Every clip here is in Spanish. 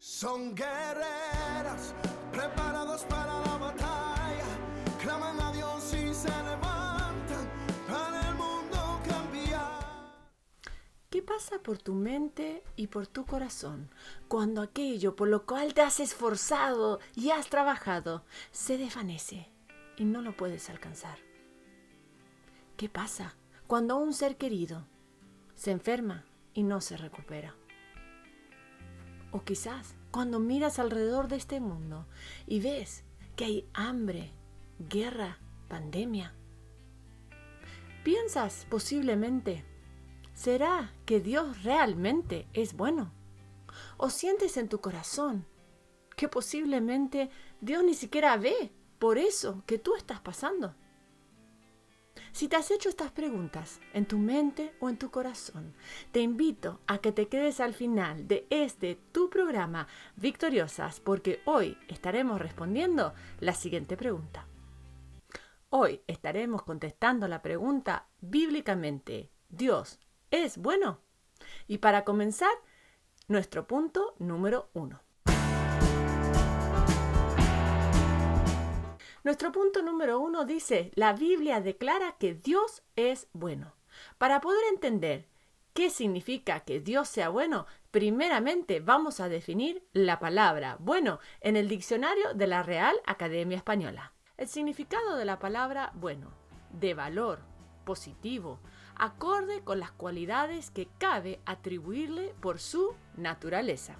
Son guerreras preparados para la batalla, claman a Dios y se levantan para el mundo cambiar. ¿Qué pasa por tu mente y por tu corazón cuando aquello por lo cual te has esforzado y has trabajado se desvanece y no lo puedes alcanzar? ¿Qué pasa cuando un ser querido se enferma y no se recupera? O quizás cuando miras alrededor de este mundo y ves que hay hambre, guerra, pandemia. ¿Piensas posiblemente, será que Dios realmente es bueno? ¿O sientes en tu corazón que posiblemente Dios ni siquiera ve por eso que tú estás pasando? Si te has hecho estas preguntas en tu mente o en tu corazón, te invito a que te quedes al final de tu programa Victoriosas, porque hoy estaremos respondiendo la siguiente pregunta. Hoy estaremos contestando la pregunta bíblicamente: ¿Dios es bueno? Y para comenzar, nuestro punto número 1. Nuestro punto número 1 dice: la Biblia declara que Dios es bueno. Para poder entender qué significa que Dios sea bueno, primeramente vamos a definir la palabra bueno en el diccionario de la Real Academia Española. El significado de la palabra bueno: de valor, positivo, acorde con las cualidades que cabe atribuirle por su naturaleza.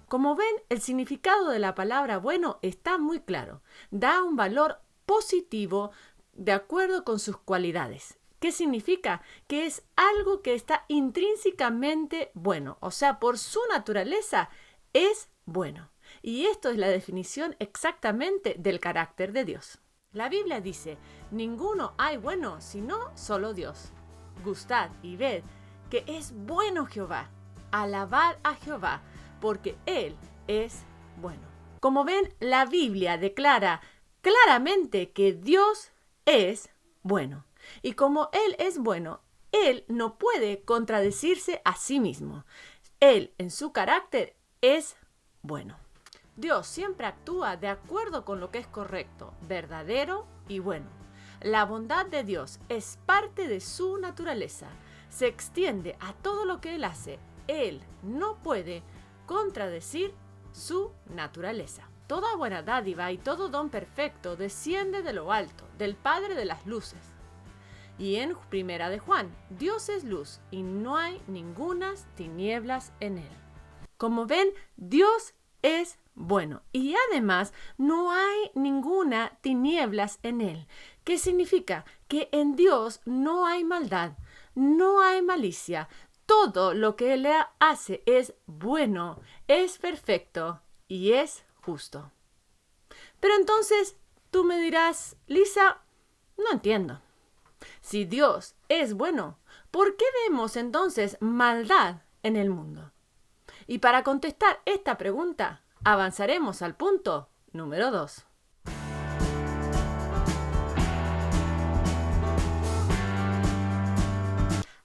Como ven, el significado de la palabra bueno está muy claro. Da un valor positivo de acuerdo con sus cualidades. ¿Qué significa? Que es algo que está intrínsecamente bueno, o sea, por su naturaleza es bueno. Y esto es la definición exactamente del carácter de Dios. La Biblia dice: ninguno hay bueno sino solo Dios. Gustad y ved que es bueno Jehová. Alabad a Jehová, porque Él es bueno. Como ven, la Biblia declara claramente que Dios es bueno. Y como Él es bueno, Él no puede contradecirse a sí mismo. Él, en su carácter, es bueno. Dios siempre actúa de acuerdo con lo que es correcto, verdadero y bueno. La bondad de Dios es parte de su naturaleza. Se extiende a todo lo que Él hace. Él no puede contradecir su naturaleza. Toda buena dádiva y todo don perfecto desciende de lo alto, del Padre de las luces. Y en Primera de Juan: Dios es luz y no hay ningunas tinieblas en él. Como ven, Dios es bueno y además no hay ninguna tinieblas en él. ¿Qué significa? Que en Dios no hay maldad, no hay malicia. Todo lo que Él hace es bueno, es perfecto y es justo. Pero entonces tú me dirás: Lisa, no entiendo. Si Dios es bueno, ¿por qué vemos entonces maldad en el mundo? Y para contestar esta pregunta, avanzaremos al punto número 2.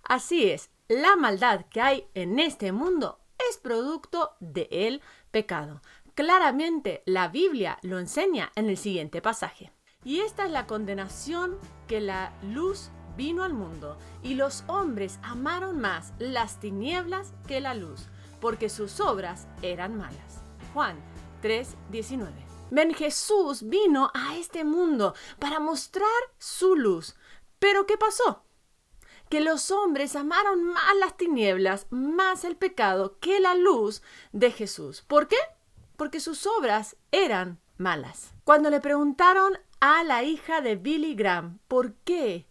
Así es. La maldad que hay en este mundo es producto del pecado. Claramente la Biblia lo enseña en el siguiente pasaje. Y esta es la condenación: que la luz vino al mundo y los hombres amaron más las tinieblas que la luz, porque sus obras eran malas. Juan 3:19. Ven, Jesús vino a este mundo para mostrar su luz. ¿Pero qué pasó? Que los hombres amaron más las tinieblas, más el pecado, que la luz de Jesús. ¿Por qué? Porque sus obras eran malas. Cuando le preguntaron a la hija de Billy Graham por qué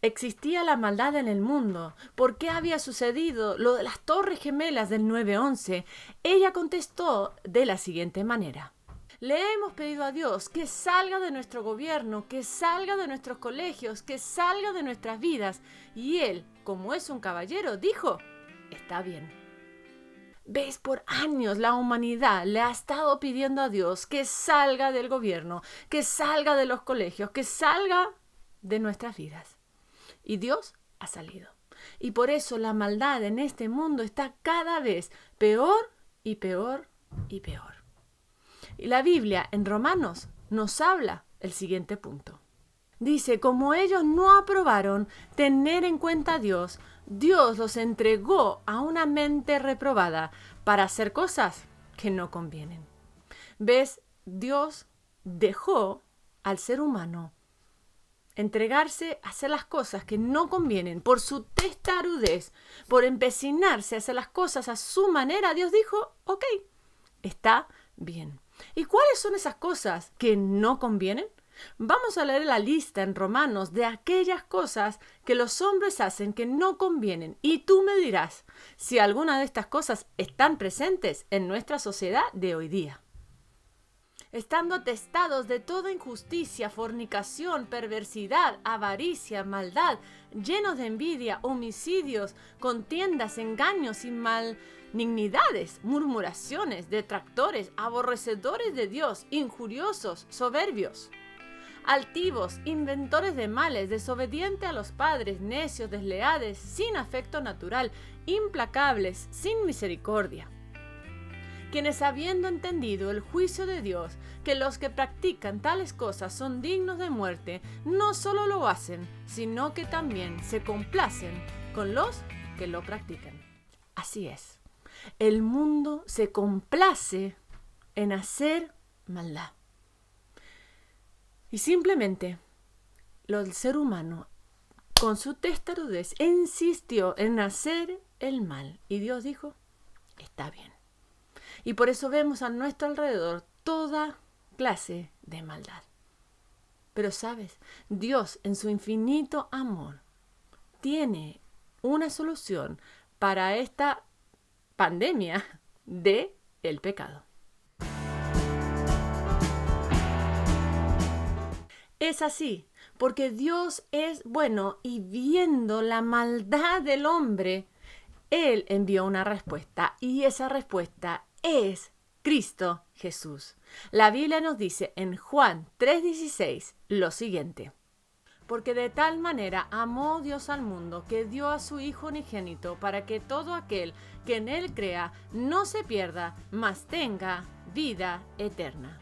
existía la maldad en el mundo, por qué había sucedido lo de las Torres Gemelas del 9/11, ella contestó de la siguiente manera: le hemos pedido a Dios que salga de nuestro gobierno, que salga de nuestros colegios, que salga de nuestras vidas. Y Él, como es un caballero, dijo: está bien. ¿Ves? Por años la humanidad le ha estado pidiendo a Dios que salga del gobierno, que salga de los colegios, que salga de nuestras vidas. Y Dios ha salido. Y por eso la maldad en este mundo está cada vez peor y peor y peor. Y la Biblia en Romanos nos habla el siguiente punto. Dice, como ellos no aprobaron tener en cuenta a Dios, Dios los entregó a una mente reprobada para hacer cosas que no convienen. ¿Ves? Dios dejó al ser humano entregarse a hacer las cosas que no convienen por su testarudez, por empecinarse a hacer las cosas a su manera. Dios dijo, ok, está bien. ¿Y cuáles son esas cosas que no convienen? Vamos a leer la lista en Romanos de aquellas cosas que los hombres hacen que no convienen. Y tú me dirás si alguna de estas cosas están presentes en nuestra sociedad de hoy día. Estando atestados de toda injusticia, fornicación, perversidad, avaricia, maldad, llenos de envidia, homicidios, contiendas, engaños y malignidades, murmuraciones, detractores, aborrecedores de Dios, injuriosos, soberbios, altivos, inventores de males, desobedientes a los padres, necios, desleales, sin afecto natural, implacables, sin misericordia. Quienes habiendo entendido el juicio de Dios, que los que practican tales cosas son dignos de muerte, no solo lo hacen, sino que también se complacen con los que lo practican. Así es, el mundo se complace en hacer maldad. Y simplemente el ser humano, con su testarudez, insistió en hacer el mal. Y Dios dijo, está bien. Y por eso vemos a nuestro alrededor toda clase de maldad. Pero sabes, Dios en su infinito amor tiene una solución para esta pandemia de el pecado. Es así, porque Dios es bueno y viendo la maldad del hombre, Él envió una respuesta y esa respuesta es Cristo Jesús. La Biblia nos dice en Juan 3:16 lo siguiente. Porque de tal manera amó Dios al mundo que dio a su Hijo unigénito para que todo aquel que en Él crea no se pierda, mas tenga vida eterna.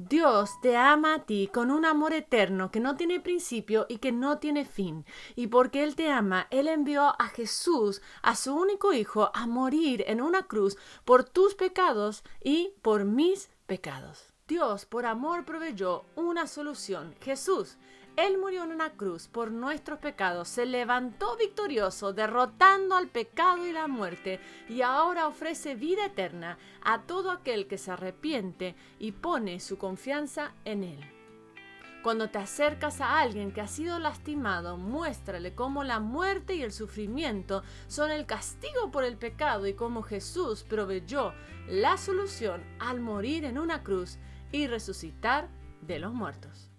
Dios te ama a ti con un amor eterno que no tiene principio y que no tiene fin. Y porque Él te ama, Él envió a Jesús, a su único Hijo, a morir en una cruz por tus pecados y por mis pecados. Dios, por amor, proveyó una solución. Jesús, Él murió en una cruz por nuestros pecados, se levantó victorioso, derrotando al pecado y la muerte, y ahora ofrece vida eterna a todo aquel que se arrepiente y pone su confianza en Él. Cuando te acercas a alguien que ha sido lastimado, muéstrale cómo la muerte y el sufrimiento son el castigo por el pecado y cómo Jesús proveyó la solución al morir en una cruz y resucitar de los muertos.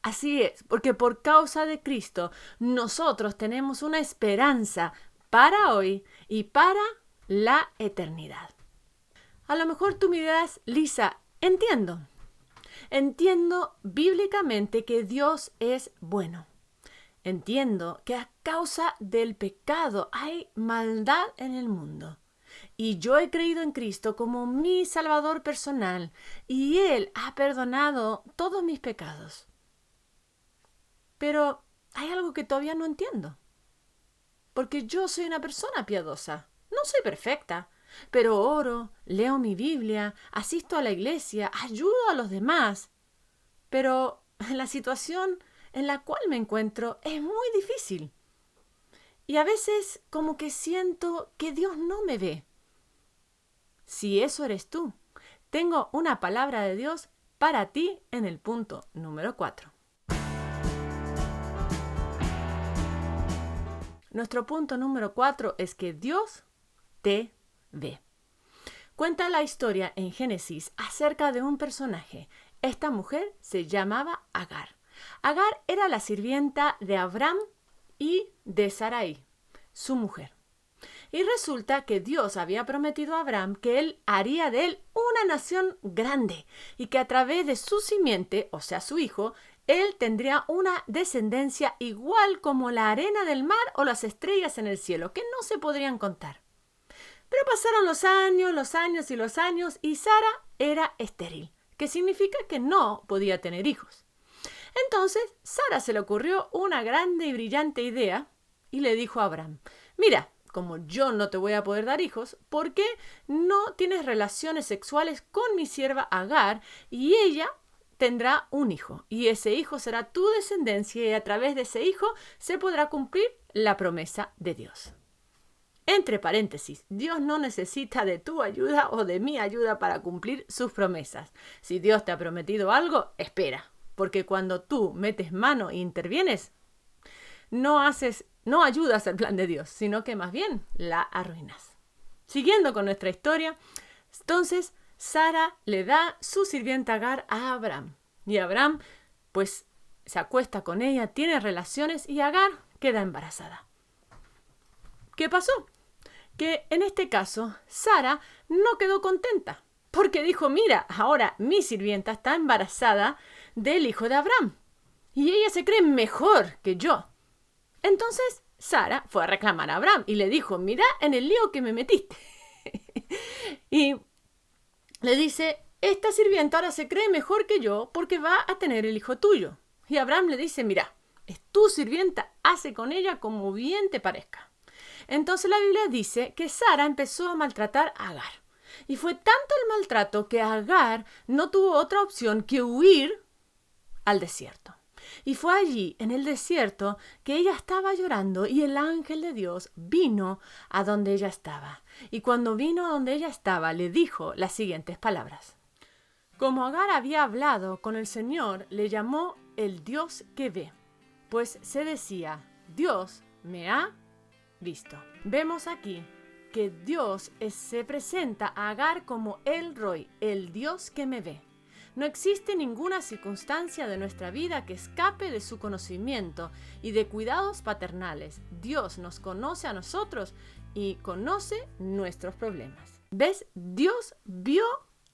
Así es, porque por causa de Cristo nosotros tenemos una esperanza para hoy y para la eternidad. A lo mejor tú me dirás, Lisa, entiendo bíblicamente que Dios es bueno. Entiendo que a causa del pecado hay maldad en el mundo. Y yo he creído en Cristo como mi Salvador personal y Él ha perdonado todos mis pecados. Pero hay algo que todavía no entiendo. Porque yo soy una persona piadosa. No soy perfecta, pero oro, leo mi Biblia, asisto a la iglesia, ayudo a los demás. Pero la situación en la cual me encuentro es muy difícil. Y a veces como que siento que Dios no me ve. Si eso eres tú, tengo una palabra de Dios para ti en el punto número 4. Nuestro punto número 4 es que Dios te ve. Cuenta la historia en Génesis acerca de un personaje. Esta mujer se llamaba Agar. Agar era la sirvienta de Abraham y de Sarai, su mujer. Y resulta que Dios había prometido a Abraham que él haría de él una nación grande y que a través de su simiente, o sea, su hijo, él tendría una descendencia igual como la arena del mar o las estrellas en el cielo, que no se podrían contar. Pero pasaron los años y Sara era estéril, que significa que no podía tener hijos. Entonces, Sara se le ocurrió una grande y brillante idea y le dijo a Abraham, mira, como yo no te voy a poder dar hijos, ¿por qué no tienes relaciones sexuales con mi sierva Agar y ella tendrá un hijo? Y ese hijo será tu descendencia y a través de ese hijo se podrá cumplir la promesa de Dios. Entre paréntesis, Dios no necesita de tu ayuda o de mi ayuda para cumplir sus promesas. Si Dios te ha prometido algo, espera, porque cuando tú metes mano e intervienes, no ayudas al plan de Dios, sino que más bien la arruinas. Siguiendo con nuestra historia, entonces Sara le da su sirvienta Agar a Abraham. Y Abraham, pues, se acuesta con ella, tiene relaciones y Agar queda embarazada. ¿Qué pasó? Que en este caso Sara no quedó contenta, porque dijo, mira, ahora mi sirvienta está embarazada del hijo de Abraham y ella se cree mejor que yo. Entonces Sara fue a reclamar a Abraham y le dijo, mira en el lío que me metiste. Y le dice, esta sirvienta ahora se cree mejor que yo porque va a tener el hijo tuyo. Y Abraham le dice, mira, es tu sirvienta, hace con ella como bien te parezca. Entonces la Biblia dice que Sara empezó a maltratar a Agar. Y fue tanto el maltrato que Agar no tuvo otra opción que huir al desierto. Y fue allí, en el desierto, que ella estaba llorando y el ángel de Dios vino a donde ella estaba. Y cuando vino a donde ella estaba, le dijo las siguientes palabras. Como Agar había hablado con el Señor, le llamó el Dios que ve, pues se decía, Dios me ha visto. Vemos aquí que Dios se presenta a Agar como El Roi, el Dios que me ve. No existe ninguna circunstancia de nuestra vida que escape de su conocimiento y de cuidados paternales. Dios nos conoce a nosotros y conoce nuestros problemas. ¿Ves? Dios vio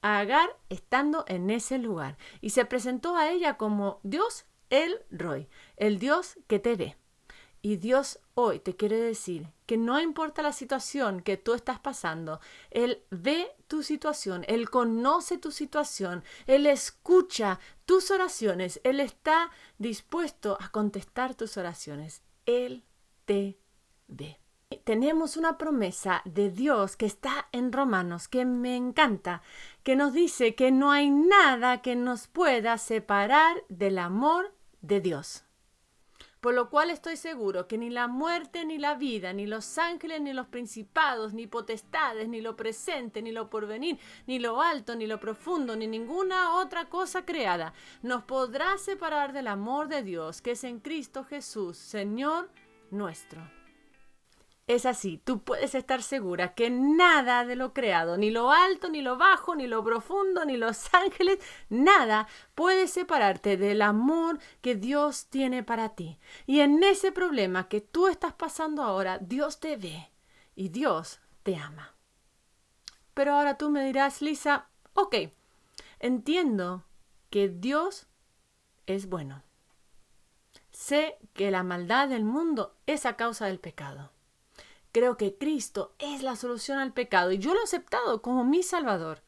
a Agar estando en ese lugar y se presentó a ella como Dios El Roi, el Dios que te ve. Y Dios hoy te quiere decir que no importa la situación que tú estás pasando, Él ve tu situación, Él conoce tu situación, Él escucha tus oraciones, Él está dispuesto a contestar tus oraciones. Él te ve. Tenemos una promesa de Dios que está en Romanos, que me encanta, que nos dice que no hay nada que nos pueda separar del amor de Dios. Por lo cual estoy seguro que ni la muerte, ni la vida, ni los ángeles, ni los principados, ni potestades, ni lo presente, ni lo porvenir, ni lo alto, ni lo profundo, ni ninguna otra cosa creada nos podrá separar del amor de Dios que es en Cristo Jesús, Señor nuestro. Es así, tú puedes estar segura que nada de lo creado, ni lo alto, ni lo bajo, ni lo profundo, ni los ángeles, nada puede separarte del amor que Dios tiene para ti. Y en ese problema que tú estás pasando ahora, Dios te ve y Dios te ama. Pero ahora tú me dirás, Lisa, ok, entiendo que Dios es bueno. Sé que la maldad del mundo es a causa del pecado. Creo que Cristo es la solución al pecado y yo lo he aceptado como mi Salvador.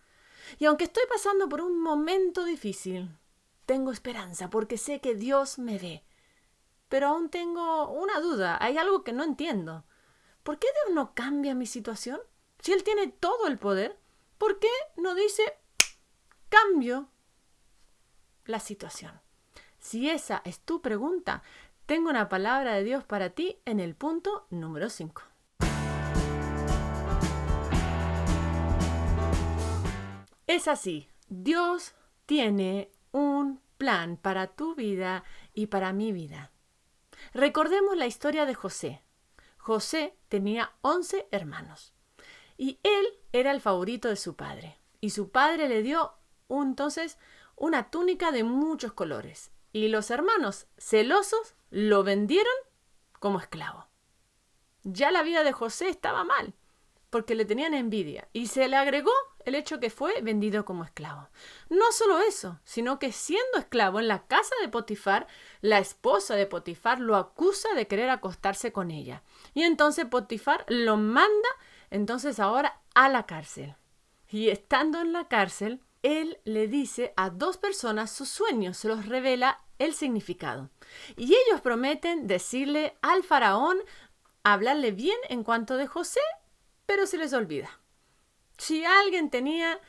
Y aunque estoy pasando por un momento difícil, tengo esperanza porque sé que Dios me ve. Pero aún tengo una duda, hay algo que no entiendo. ¿Por qué Dios no cambia mi situación? Si Él tiene todo el poder, ¿por qué no dice cambio la situación? Si esa es tu pregunta, tengo una palabra de Dios para ti en el punto número 5. Es así, Dios tiene un plan para tu vida y para mi vida. Recordemos la historia de José. José tenía 11 hermanos y él era el favorito de su padre. Y su padre le dio entonces una túnica de muchos colores. Y los hermanos, celosos, lo vendieron como esclavo. Ya la vida de José estaba mal, porque le tenían envidia, y se le agregó el hecho que fue vendido como esclavo. No solo eso, sino que siendo esclavo en la casa de Potifar, la esposa de Potifar lo acusa de querer acostarse con ella. Y entonces Potifar lo manda Entonces ahora a la cárcel. Y estando en la cárcel, él le dice a 2 personas sus sueños, se los revela el significado. Y ellos prometen decirle al faraón, hablarle bien en cuanto de José, pero se les olvida. Si alguien tenía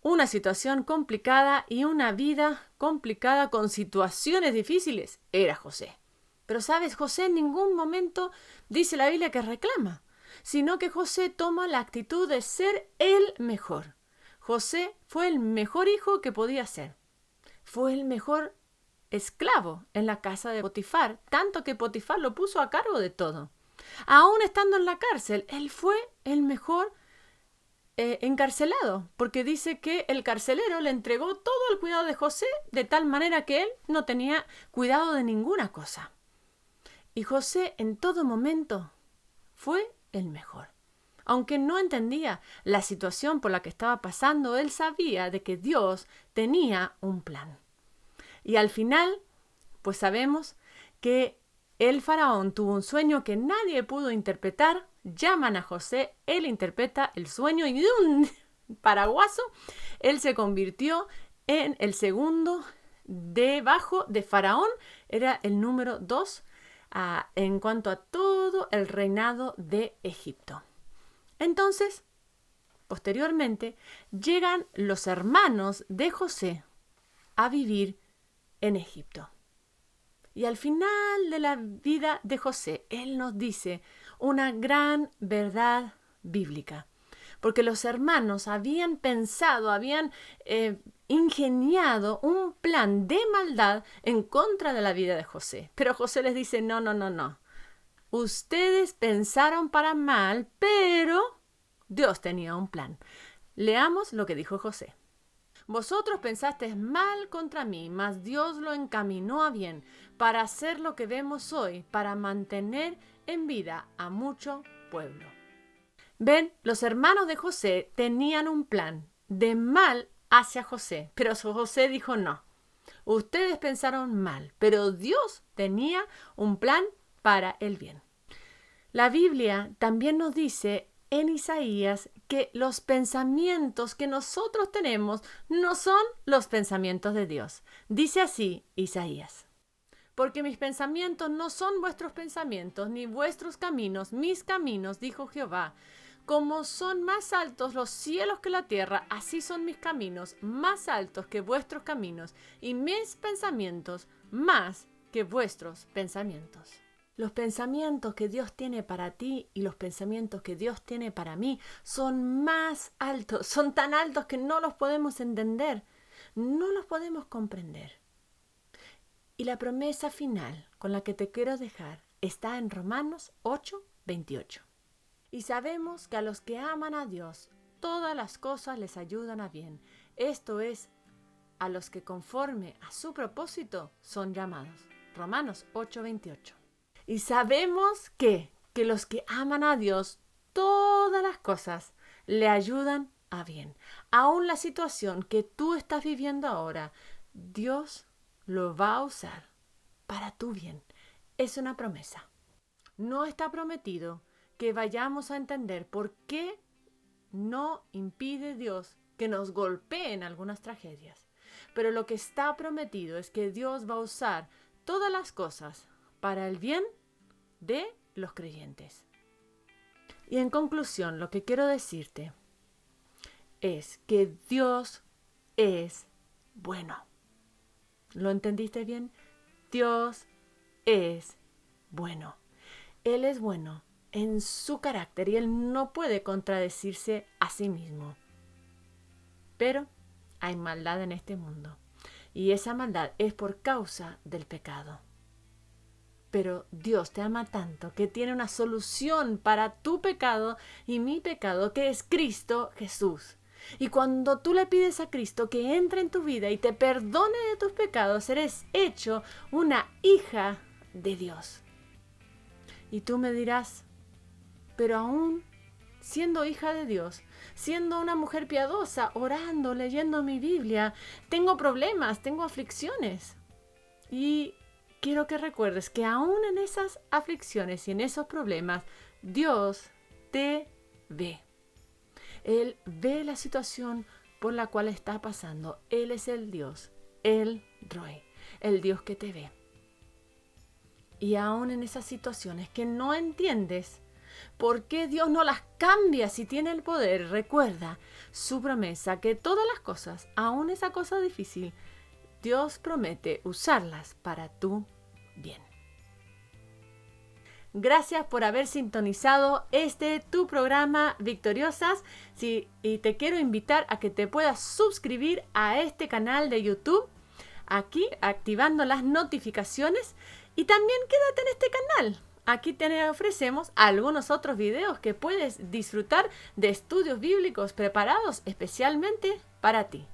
una situación complicada y una vida complicada con situaciones difíciles, era José. Pero sabes, José en ningún momento dice la Biblia que reclama, sino que José toma la actitud de ser el mejor. José fue el mejor hijo que podía ser. Fue el mejor esclavo en la casa de Potifar, tanto que Potifar lo puso a cargo de todo. Aún estando en la cárcel, él fue el mejor encarcelado, porque dice que el carcelero le entregó todo el cuidado de José, de tal manera que él no tenía cuidado de ninguna cosa. Y José en todo momento fue el mejor. Aunque no entendía la situación por la que estaba pasando, él sabía de que Dios tenía un plan. Y al final, pues sabemos que el faraón tuvo un sueño que nadie pudo interpretar. Llaman a José, él interpreta el sueño y de un paraguaso, él se convirtió en el segundo debajo de Faraón. Era el número 2 en cuanto a todo el reinado de Egipto. Entonces, posteriormente, llegan los hermanos de José a vivir en Egipto. Y al final de la vida de José, él nos dice una gran verdad bíblica. Porque los hermanos habían pensado, habían ingeniado un plan de maldad en contra de la vida de José. Pero José les dice, no. Ustedes pensaron para mal, pero Dios tenía un plan. Leamos lo que dijo José. Vosotros pensasteis mal contra mí, mas Dios lo encaminó a bien, para hacer lo que vemos hoy, para mantener en vida a mucho pueblo. Ven, los hermanos de José tenían un plan de mal hacia José, pero José dijo no. Ustedes pensaron mal, pero Dios tenía un plan para el bien. La Biblia también nos dice en Isaías que los pensamientos que nosotros tenemos no son los pensamientos de Dios. Dice así Isaías: porque mis pensamientos no son vuestros pensamientos, ni vuestros caminos, mis caminos, dijo Jehová. Como son más altos los cielos que la tierra, así son mis caminos más altos que vuestros caminos, y mis pensamientos más que vuestros pensamientos. Los pensamientos que Dios tiene para ti y los pensamientos que Dios tiene para mí son más altos, son tan altos que no los podemos entender, no los podemos comprender. Y la promesa final con la que te quiero dejar está en Romanos 8:28. Y sabemos que a los que aman a Dios, todas las cosas les ayudan a bien. Esto es, a los que conforme a su propósito son llamados. Romanos 8:28. Y sabemos que los que aman a Dios, todas las cosas le ayudan a bien. Aún la situación que tú estás viviendo ahora, Dios lo va a usar para tu bien. Es una promesa. No está prometido que vayamos a entender por qué no impide Dios que nos golpeen algunas tragedias. Pero lo que está prometido es que Dios va a usar todas las cosas para el bien de los creyentes. Y en conclusión, lo que quiero decirte es que Dios es bueno. ¿Lo entendiste bien? Dios es bueno. Él es bueno en su carácter y Él no puede contradecirse a sí mismo. Pero hay maldad en este mundo y esa maldad es por causa del pecado. Pero Dios te ama tanto que tiene una solución para tu pecado y mi pecado, que es Cristo Jesús. Y cuando tú le pides a Cristo que entre en tu vida y te perdone de tus pecados, eres hecho una hija de Dios. Y tú me dirás, pero aún siendo hija de Dios, siendo una mujer piadosa, orando, leyendo mi Biblia, tengo problemas, tengo aflicciones. Y quiero que recuerdes que aún en esas aflicciones y en esos problemas, Dios te ve. Él ve la situación por la cual está pasando. Él es el Dios, el Roy, el Dios que te ve. Y aún en esas situaciones que no entiendes, ¿por qué Dios no las cambia si tiene el poder? Recuerda su promesa que todas las cosas, aún esa cosa difícil, Dios promete usarlas para tu bien. Gracias por haber sintonizado tu programa Victoriosas. Y te quiero invitar a que te puedas suscribir a este canal de YouTube, aquí activando las notificaciones. Y también quédate en este canal. Aquí te ofrecemos algunos otros videos que puedes disfrutar de estudios bíblicos preparados especialmente para ti.